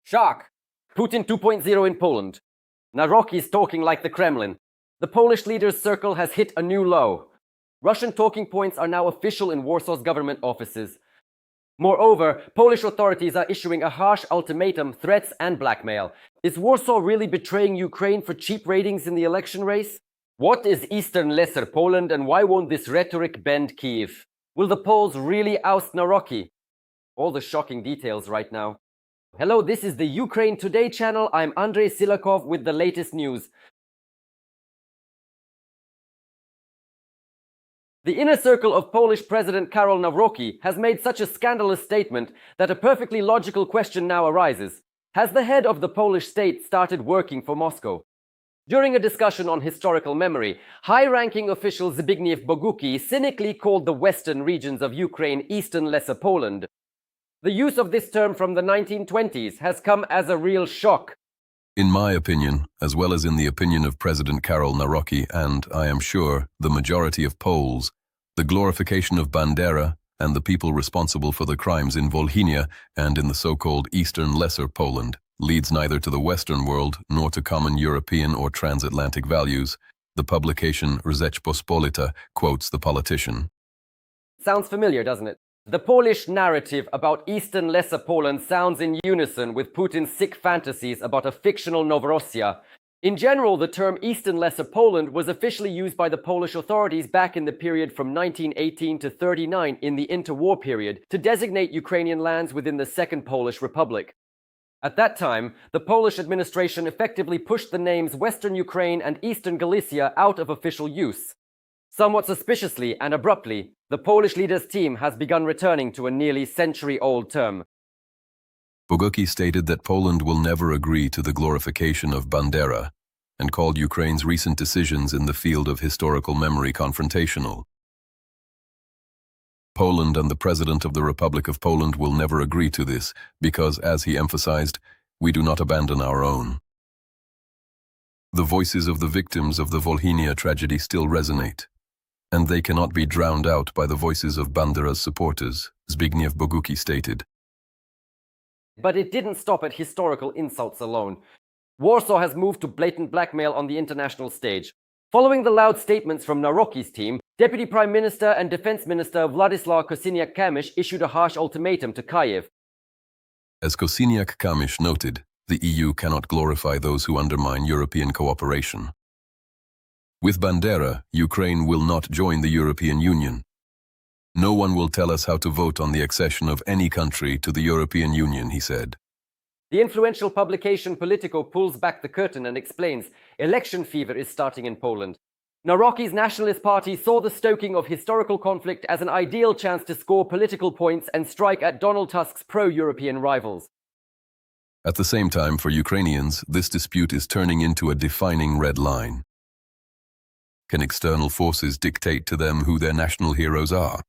Shock! Putin 2.0 in Poland. Navrocki is talking like the Kremlin. The Polish leader's circle has hit a new low. Russian talking points are now official in Warsaw's government offices. Moreover, Polish authorities are issuing a harsh ultimatum, threats and blackmail. Is Warsaw really betraying Ukraine for cheap ratings in the election race? What is Eastern Lesser Poland and why won't this rhetoric bend Kyiv? Will the Poles really oust Navrocki? All the shocking details right now. Hello, this is the Ukraine Today channel. I'm Andrei Silakov with the latest news. The inner circle of Polish President Karol Nawrocki has made such a scandalous statement that a perfectly logical question now arises. Has the head of the Polish state started working for Moscow? During a discussion on historical memory, high-ranking official Zbigniew Bogucki cynically called the western regions of Ukraine Eastern Lesser Poland. The use of this term from the 1920s has come as a real shock. In my opinion, as well as in the opinion of President Karol Nawrocki and, I am sure, the majority of Poles, the glorification of Bandera and the people responsible for the crimes in Volhynia and in the so-called Eastern Lesser Poland leads neither to the Western world nor to common European or transatlantic values. The publication Rzeczpospolita quotes the politician. Sounds familiar, doesn't it? The Polish narrative about Eastern Lesser Poland sounds in unison with Putin's sick fantasies about a fictional Novorossia. In general, the term Eastern Lesser Poland was officially used by the Polish authorities back in the period from 1918 to 39 in the interwar period to designate Ukrainian lands within the Second Polish Republic. At that time, the Polish administration effectively pushed the names Western Ukraine and Eastern Galicia out of official use. Somewhat suspiciously and abruptly, the Polish leader's team has begun returning to a nearly century-old term. Bogucki stated that Poland will never agree to the glorification of Bandera and called Ukraine's recent decisions in the field of historical memory confrontational. Poland and the President of the Republic of Poland will never agree to this because, as he emphasized, we do not abandon our own. The voices of the victims of the Volhynia tragedy still resonate, and they cannot be drowned out by the voices of Bandera's supporters, Zbigniew Bogucki stated. But it didn't stop at historical insults alone. Warsaw has moved to blatant blackmail on the international stage. Following the loud statements from Nawrocki's team, Deputy Prime Minister and Defense Minister Władysław Kosiniak-Kamysz issued a harsh ultimatum to Kyiv. As Kosiniak-Kamysz noted, the EU cannot glorify those who undermine European cooperation. With Bandera, Ukraine will not join the European Union. No one will tell us how to vote on the accession of any country to the European Union, he said. The influential publication Politico pulls back the curtain and explains election fever is starting in Poland. Nawrocki's Nationalist Party saw the stoking of historical conflict as an ideal chance to score political points and strike at Donald Tusk's pro-European rivals. At the same time, for Ukrainians, this dispute is turning into a defining red line. Can external forces dictate to them who their national heroes are?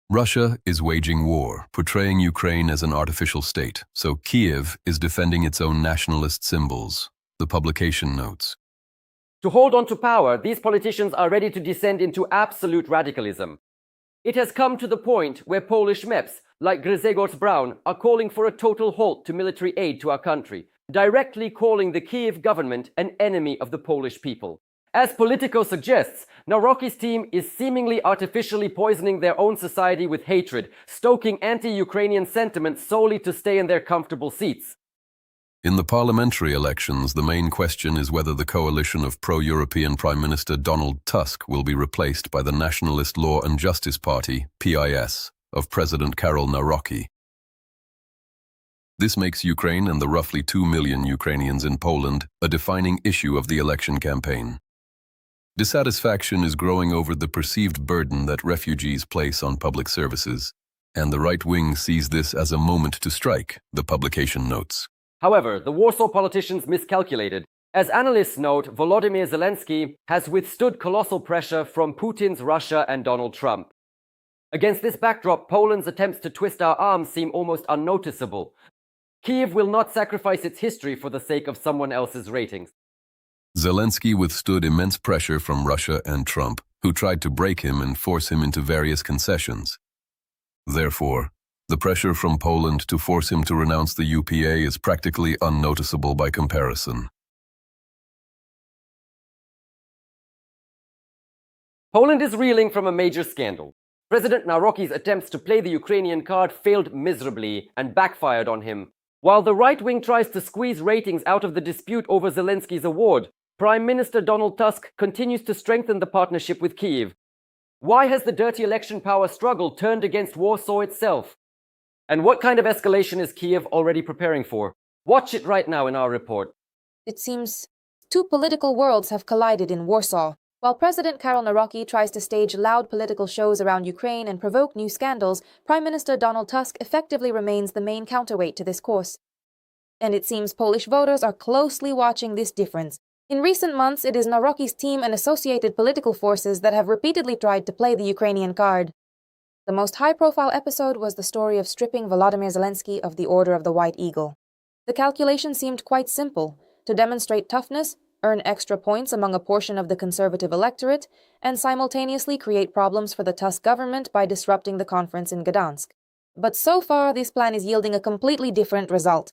Russia is waging war, portraying Ukraine as an artificial state, so Kyiv is defending its own nationalist symbols, the publication notes. To hold on to power, these politicians are ready to descend into absolute radicalism. It has come to the point where Polish MEPs, like Grzegorz Braun, are calling for a total halt to military aid to our country, directly calling the Kyiv government an enemy of the Polish people. As Politico suggests, Nawrocki's team is seemingly artificially poisoning their own society with hatred, stoking anti-Ukrainian sentiment solely to stay in their comfortable seats. In the parliamentary elections, the main question is whether the coalition of pro-European Prime Minister Donald Tusk will be replaced by the Nationalist Law and Justice Party, PIS, of President Karol Nawrocki. This makes Ukraine and the roughly 2 million Ukrainians in Poland a defining issue of the election campaign. Dissatisfaction is growing over the perceived burden that refugees place on public services, and the right wing sees this as a moment to strike, the publication notes. However, the Warsaw politicians miscalculated. As analysts note, Volodymyr Zelensky has withstood colossal pressure from Putin's Russia and Donald Trump. Against this backdrop, Poland's attempts to twist our arms seem almost unnoticeable. Kyiv will not sacrifice its history for the sake of someone else's ratings. Zelensky withstood immense pressure from Russia and Trump, who tried to break him and force him into various concessions. Therefore, The pressure from Poland to force him to renounce the UPA is practically unnoticeable by comparison. Poland is reeling from a major scandal. President Nawrocki's attempts to play the Ukrainian card failed miserably and backfired on him. While the right wing tries to squeeze ratings out of the dispute over Zelensky's award, Prime Minister Donald Tusk continues to strengthen the partnership with Kyiv. Why has the dirty election power struggle turned against Warsaw itself? And what kind of escalation is Kyiv already preparing for? Watch it right now in our report. It seems two political worlds have collided in Warsaw. While President Karol Nawrocki tries to stage loud political shows around Ukraine and provoke new scandals, Prime Minister Donald Tusk effectively remains the main counterweight to this course. And it seems Polish voters are closely watching this difference. In recent months, it is Nawrocki's team and associated political forces that have repeatedly tried to play the Ukrainian card. The most high-profile episode was the story of stripping Volodymyr Zelensky of the Order of the White Eagle. The calculation seemed quite simple: to demonstrate toughness, earn extra points among a portion of the conservative electorate, and simultaneously create problems for the Tusk government by disrupting the conference in Gdansk. But so far, this plan is yielding a completely different result.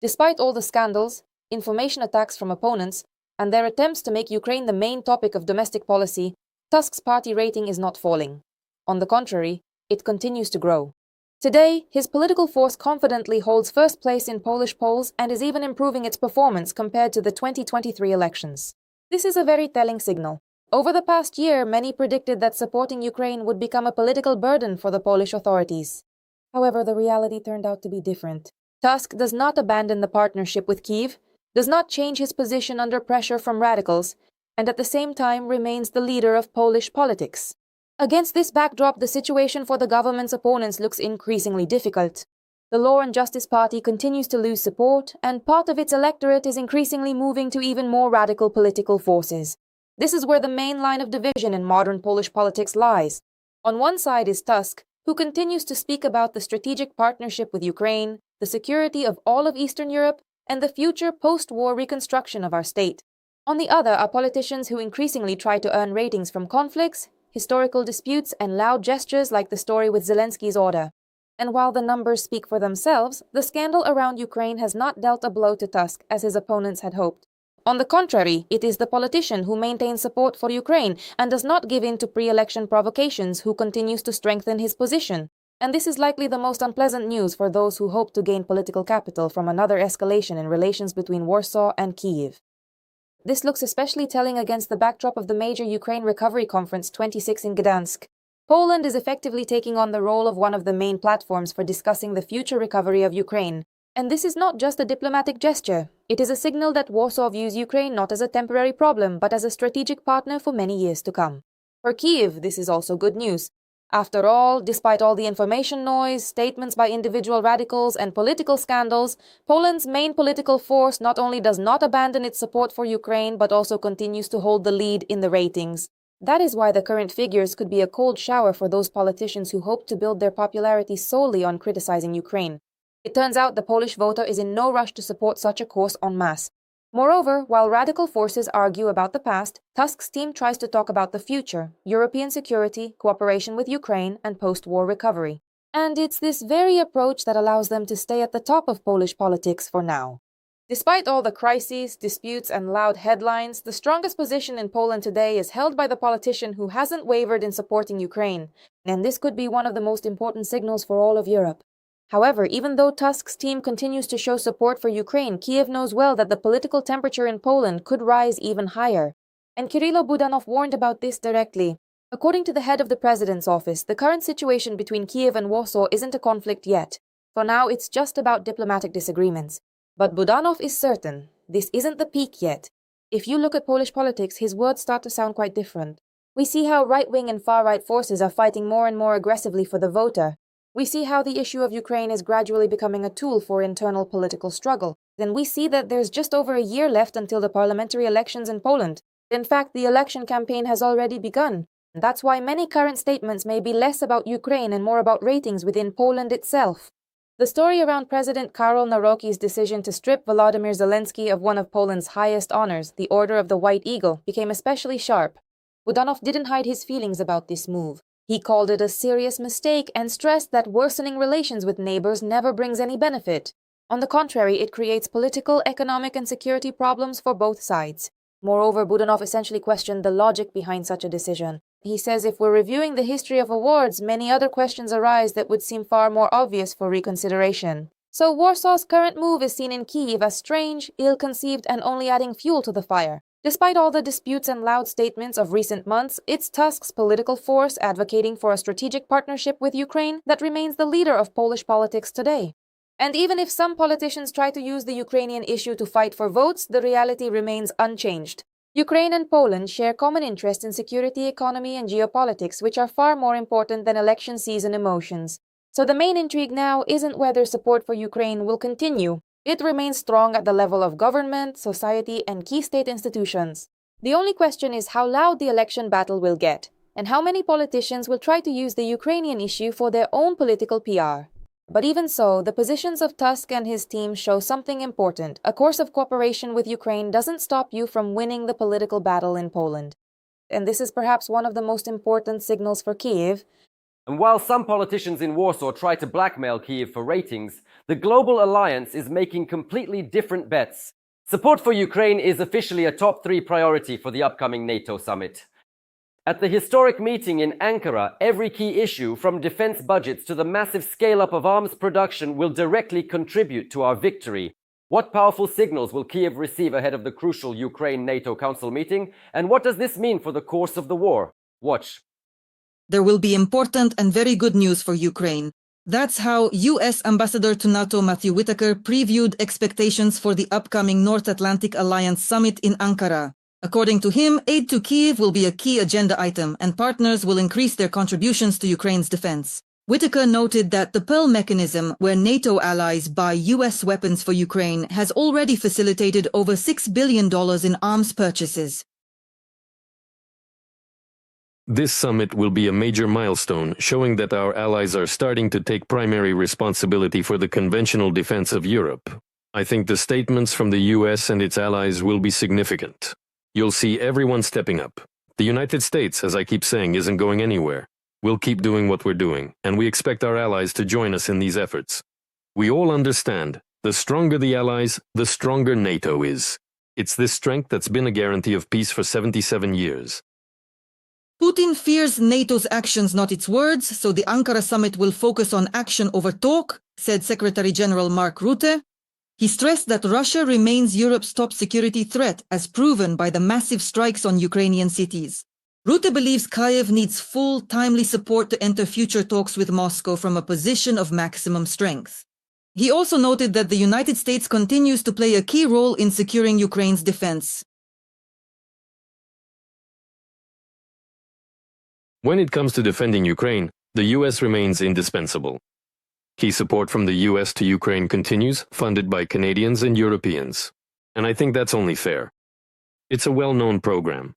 Despite all the scandals, information attacks from opponents, and their attempts to make Ukraine the main topic of domestic policy, Tusk's party rating is not falling. On the contrary, it continues to grow. Today, his political force confidently holds first place in Polish polls and is even improving its performance compared to the 2023 elections. This is a very telling signal. Over the past year, many predicted that supporting Ukraine would become a political burden for the Polish authorities. However, the reality turned out to be different. Tusk does not abandon the partnership with Kyiv, does not change his position under pressure from radicals, and at the same time remains the leader of Polish politics. Against this backdrop, the situation for the government's opponents looks increasingly difficult. The Law and Justice Party continues to lose support, and part of its electorate is increasingly moving to even more radical political forces. This is where the main line of division in modern Polish politics lies. On one side is Tusk, who continues to speak about the strategic partnership with Ukraine, the security of all of Eastern Europe, and the future post-war reconstruction of our state. On the other are politicians who increasingly try to earn ratings from conflicts, historical disputes, and loud gestures like the story with Zelensky's order. And while the numbers speak for themselves, the scandal around Ukraine has not dealt a blow to Tusk as his opponents had hoped. On the contrary, it is the politician who maintains support for Ukraine and does not give in to pre-election provocations who continues to strengthen his position. And this is likely the most unpleasant news for those who hope to gain political capital from another escalation in relations between Warsaw and Kyiv. This looks especially telling against the backdrop of the major Ukraine Recovery Conference 26 in Gdansk. Poland is effectively taking on the role of one of the main platforms for discussing the future recovery of Ukraine. And this is not just a diplomatic gesture. It is a signal that Warsaw views Ukraine not as a temporary problem, but as a strategic partner for many years to come. For Kyiv, this is also good news. After all, despite all the information noise, statements by individual radicals, and political scandals, Poland's main political force not only does not abandon its support for Ukraine, but also continues to hold the lead in the ratings. That is why the current figures could be a cold shower for those politicians who hope to build their popularity solely on criticizing Ukraine. It turns out the Polish voter is in no rush to support such a course en masse. Moreover, while radical forces argue about the past, Tusk's team tries to talk about the future, European security, cooperation with Ukraine, and post-war recovery. And it's this very approach that allows them to stay at the top of Polish politics for now. Despite all the crises, disputes, and loud headlines, the strongest position in Poland today is held by the politician who hasn't wavered in supporting Ukraine, and this could be one of the most important signals for all of Europe. However, even though Tusk's team continues to show support for Ukraine, Kyiv knows well that the political temperature in Poland could rise even higher. And Kirylo Budanov warned about this directly. According to the head of the president's office, the current situation between Kyiv and Warsaw isn't a conflict yet. For now, it's just about diplomatic disagreements. But Budanov is certain, this isn't the peak yet. If you look at Polish politics, his words start to sound quite different. We see how right-wing and far-right forces are fighting more and more aggressively for the voter. We see how the issue of Ukraine is gradually becoming a tool for internal political struggle. Then we see that there's just over a year left until the parliamentary elections in Poland. In fact, the election campaign has already begun. That's why many current statements may be less about Ukraine and more about ratings within Poland itself. The story around President Karol Nawrocki's decision to strip Volodymyr Zelensky of one of Poland's highest honors, the Order of the White Eagle, became especially sharp. Budanov didn't hide his feelings about this move. He called it a serious mistake and stressed that worsening relations with neighbors never brings any benefit. On the contrary, it creates political, economic, and security problems for both sides. Moreover, Budanov essentially questioned the logic behind such a decision. He says if we're reviewing the history of awards, many other questions arise that would seem far more obvious for reconsideration. So Warsaw's current move is seen in Kyiv as strange, ill-conceived, and only adding fuel to the fire. Despite all the disputes and loud statements of recent months, it's Tusk's political force advocating for a strategic partnership with Ukraine that remains the leader of Polish politics today. And even if some politicians try to use the Ukrainian issue to fight for votes, the reality remains unchanged. Ukraine and Poland share common interests in security, economy, and geopolitics, which are far more important than election season emotions. So the main intrigue now isn't whether support for Ukraine will continue. It remains strong at the level of government, society, and key state institutions. The only question is how loud the election battle will get, and how many politicians will try to use the Ukrainian issue for their own political PR. But even so, the positions of Tusk and his team show something important. A course of cooperation with Ukraine doesn't stop you from winning the political battle in Poland. And this is perhaps one of the most important signals for Kyiv. And while some politicians in Warsaw try to blackmail Kyiv for ratings, the global alliance is making completely different bets. Support for Ukraine is officially a top 3 priority for the upcoming NATO summit. At the historic meeting in Ankara, every key issue, from defense budgets to the massive scale-up of arms production, will directly contribute to our victory. What powerful signals will Kyiv receive ahead of the crucial Ukraine-NATO Council meeting? And what does this mean for the course of the war? Watch. There will be important and very good news for Ukraine. That's how U.S. Ambassador to NATO Matthew Whitaker previewed expectations for the upcoming North Atlantic Alliance Summit in Ankara. According to him, aid to Kyiv will be a key agenda item, and partners will increase their contributions to Ukraine's defense. Whitaker noted that the Pearl mechanism, where NATO allies buy U.S. weapons for Ukraine, has already facilitated over $6 billion in arms purchases. This summit will be a major milestone, showing that our allies are starting to take primary responsibility for the conventional defense of Europe. I think the statements from the US and its allies will be significant. You'll see everyone stepping up. The United States, as I keep saying, isn't going anywhere. We'll keep doing what we're doing, and we expect our allies to join us in these efforts. We all understand, the stronger the allies, the stronger NATO is. It's this strength that's been a guarantee of peace for 77 years. Putin fears NATO's actions, not its words, so the Ankara summit will focus on action over talk, said Secretary General Mark Rutte. He stressed that Russia remains Europe's top security threat, as proven by the massive strikes on Ukrainian cities. Rutte believes Kyiv needs full, timely support to enter future talks with Moscow from a position of maximum strength. He also noted that the United States continues to play a key role in securing Ukraine's defense. When it comes to defending Ukraine, the US remains indispensable. Key support from the US to Ukraine continues, funded by Canadians and Europeans. And I think that's only fair. It's a well-known program.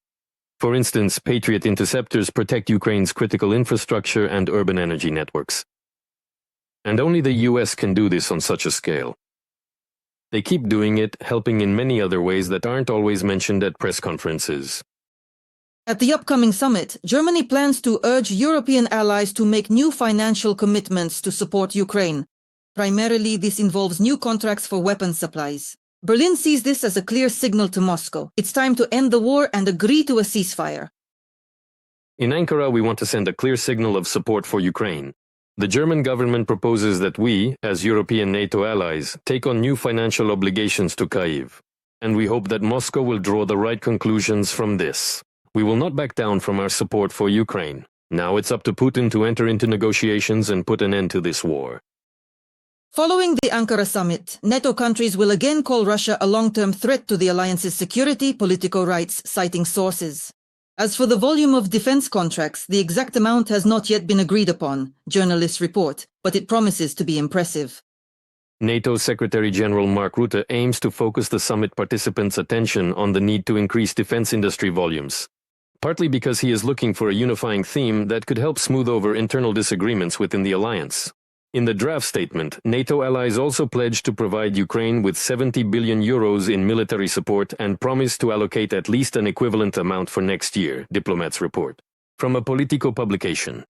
For instance, Patriot interceptors protect Ukraine's critical infrastructure and urban energy networks. And only the US can do this on such a scale. They keep doing it, helping in many other ways that aren't always mentioned at press conferences. At the upcoming summit, Germany plans to urge European allies to make new financial commitments to support Ukraine. Primarily, this involves new contracts for weapons supplies. Berlin sees this as a clear signal to Moscow. It's time to end the war and agree to a ceasefire. In Ankara, we want to send a clear signal of support for Ukraine. The German government proposes that we, as European NATO allies, take on new financial obligations to Kyiv. And we hope that Moscow will draw the right conclusions from this. We will not back down from our support for Ukraine. Now it's up to Putin to enter into negotiations and put an end to this war. Following the Ankara summit, NATO countries will again call Russia a long-term threat to the alliance's security, political rights, citing sources. As for the volume of defense contracts, the exact amount has not yet been agreed upon, journalists report, but it promises to be impressive. NATO Secretary General Mark Rutte aims to focus the summit participants' attention on the need to increase defense industry volumes. Partly because he is looking for a unifying theme that could help smooth over internal disagreements within the alliance. In the draft statement, NATO allies also pledged to provide Ukraine with 70 billion euros in military support and promised to allocate at least an equivalent amount for next year, diplomats report. From a Politico publication.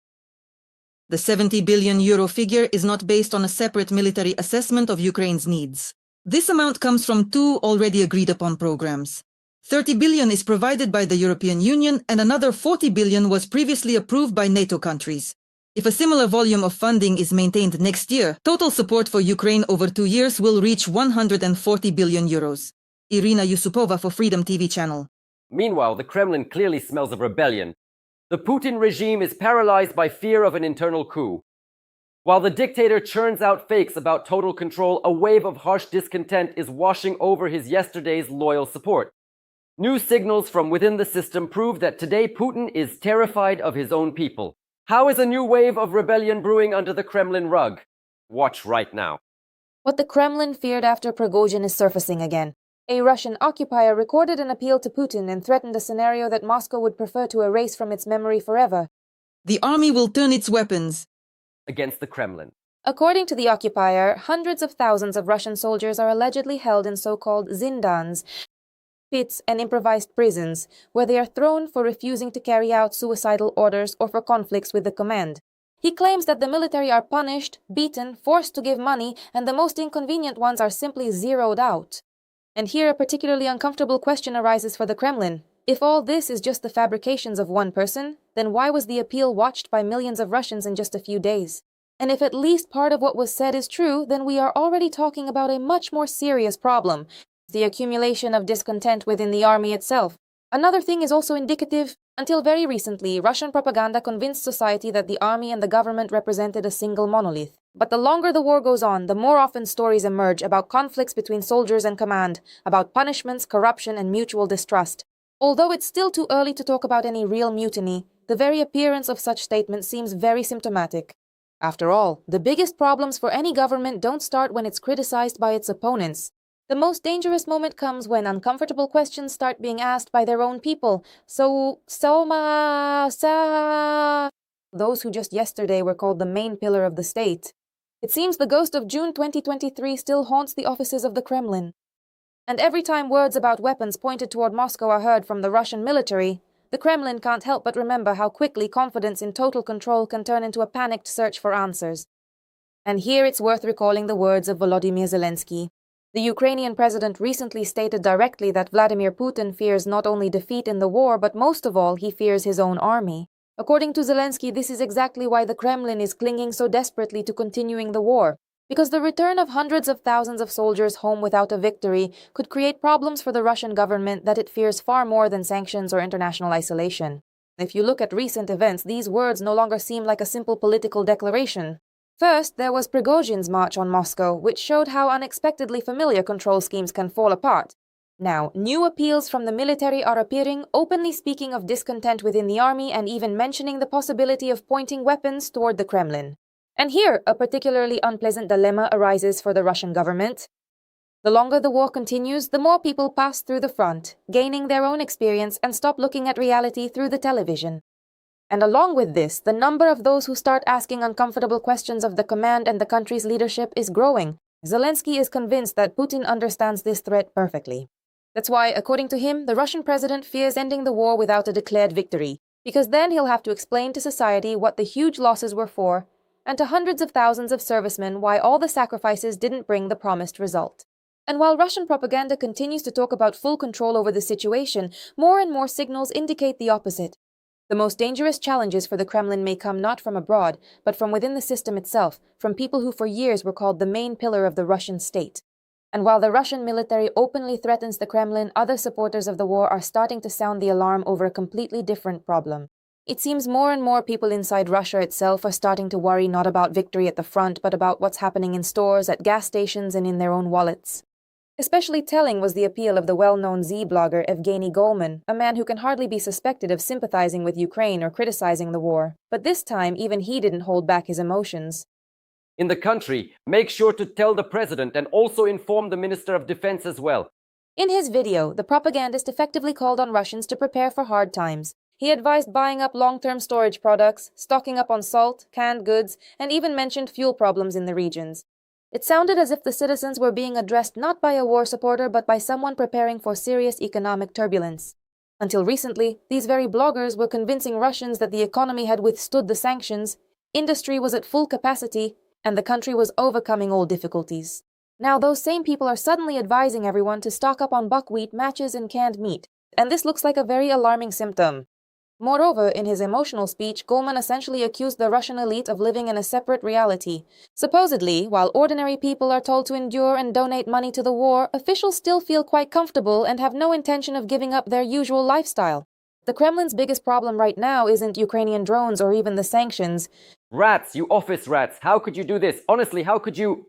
The €70 billion figure is not based on a separate military assessment of Ukraine's needs. This amount comes from two already agreed upon programs. 30 billion is provided by the European Union and another 40 billion was previously approved by NATO countries. If a similar volume of funding is maintained next year, total support for Ukraine over 2 years will reach 140 billion euros. Irina Yusupova for Freedom TV channel. Meanwhile, the Kremlin clearly smells of rebellion. The Putin regime is paralyzed by fear of an internal coup. While the dictator churns out fakes about total control, a wave of harsh discontent is washing over his yesterday's loyal support. New signals from within the system prove that today Putin is terrified of his own people. How is a new wave of rebellion brewing under the Kremlin rug? Watch right now. What the Kremlin feared after Prigozhin is surfacing again. A Russian occupier recorded an appeal to Putin and threatened a scenario that Moscow would prefer to erase from its memory forever. The army will turn its weapons Against the Kremlin. According to the occupier, hundreds of thousands of Russian soldiers are allegedly held in so-called zindans, pits and improvised prisons, where they are thrown for refusing to carry out suicidal orders or for conflicts with the command. He claims that the military are punished, beaten, forced to give money, and the most inconvenient ones are simply zeroed out. And here a particularly uncomfortable question arises for the Kremlin. If all this is just the fabrications of one person, then why was the appeal watched by millions of Russians in just a few days? And if at least part of what was said is true, then we are already talking about a much more serious problem, the accumulation of discontent within the army itself. Another thing is also indicative. Until very recently, Russian propaganda convinced society that the army and the government represented a single monolith. But the longer the war goes on, the more often stories emerge about conflicts between soldiers and command, about punishments, corruption, and mutual distrust. Although it's still too early to talk about any real mutiny, the very appearance of such statements seems very symptomatic. After all, the biggest problems for any government don't start when it's criticized by its opponents. The most dangerous moment comes when uncomfortable questions start being asked by their own people. Those who just yesterday were called the main pillar of the state. It seems the ghost of June 2023 still haunts the offices of the Kremlin. And every time words about weapons pointed toward Moscow are heard from the Russian military, the Kremlin can't help but remember how quickly confidence in total control can turn into a panicked search for answers. And here it's worth recalling the words of Volodymyr Zelensky. The Ukrainian president recently stated directly that Vladimir Putin fears not only defeat in the war, but most of all, he fears his own army. According to Zelensky, this is exactly why the Kremlin is clinging so desperately to continuing the war. Because the return of hundreds of thousands of soldiers home without a victory could create problems for the Russian government that it fears far more than sanctions or international isolation. If you look at recent events, these words no longer seem like a simple political declaration. First, there was Prigozhin's march on Moscow, which showed how unexpectedly familiar control schemes can fall apart. Now, new appeals from the military are appearing, openly speaking of discontent within the army and even mentioning the possibility of pointing weapons toward the Kremlin. And here, a particularly unpleasant dilemma arises for the Russian government. The longer the war continues, the more people pass through the front, gaining their own experience and stop looking at reality through the television. And along with this, the number of those who start asking uncomfortable questions of the command and the country's leadership is growing. Zelensky is convinced that Putin understands this threat perfectly. That's why, according to him, the Russian president fears ending the war without a declared victory, because then he'll have to explain to society what the huge losses were for, and to hundreds of thousands of servicemen why all the sacrifices didn't bring the promised result. And while Russian propaganda continues to talk about full control over the situation, more and more signals indicate the opposite. The most dangerous challenges for the Kremlin may come not from abroad, but from within the system itself, from people who for years were called the main pillar of the Russian state. And while the Russian military openly threatens the Kremlin, other supporters of the war are starting to sound the alarm over a completely different problem. It seems more and more people inside Russia itself are starting to worry not about victory at the front, but about what's happening in stores, at gas stations, and in their own wallets. Especially telling was the appeal of the well-known Z-blogger Evgeny Golman, a man who can hardly be suspected of sympathizing with Ukraine or criticizing the war. But this time, even he didn't hold back his emotions. In the country, make sure to tell the president and also inform the Minister of Defense as well. In his video, the propagandist effectively called on Russians to prepare for hard times. He advised buying up long-term storage products, stocking up on salt, canned goods, and even mentioned fuel problems in the regions. It sounded as if the citizens were being addressed not by a war supporter but by someone preparing for serious economic turbulence. Until recently, these very bloggers were convincing Russians that the economy had withstood the sanctions, Industry was at full capacity, and the country was overcoming all difficulties. Now those same people are suddenly advising everyone to stock up on buckwheat, matches, and canned meat, and this looks like a very alarming symptom. Moreover, in his emotional speech, Goldman essentially accused the Russian elite of living in a separate reality. Supposedly, while ordinary people are told to endure and donate money to the war, officials still feel quite comfortable and have no intention of giving up their usual lifestyle. The Kremlin's biggest problem right now isn't Ukrainian drones or even the sanctions. Rats, you office rats, how could you do this? Honestly, how could you?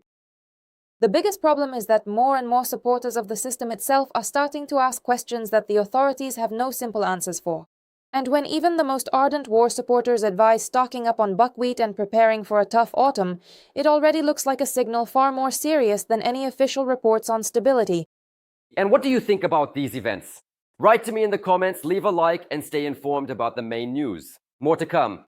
The biggest problem is that more and more supporters of the system itself are starting to ask questions that the authorities have no simple answers for. And when even the most ardent war supporters advise stocking up on buckwheat and preparing for a tough autumn, it already looks like a signal far more serious than any official reports on stability. And what do you think about these events? Write to me in the comments, leave a like, and stay informed about the main news. More to come.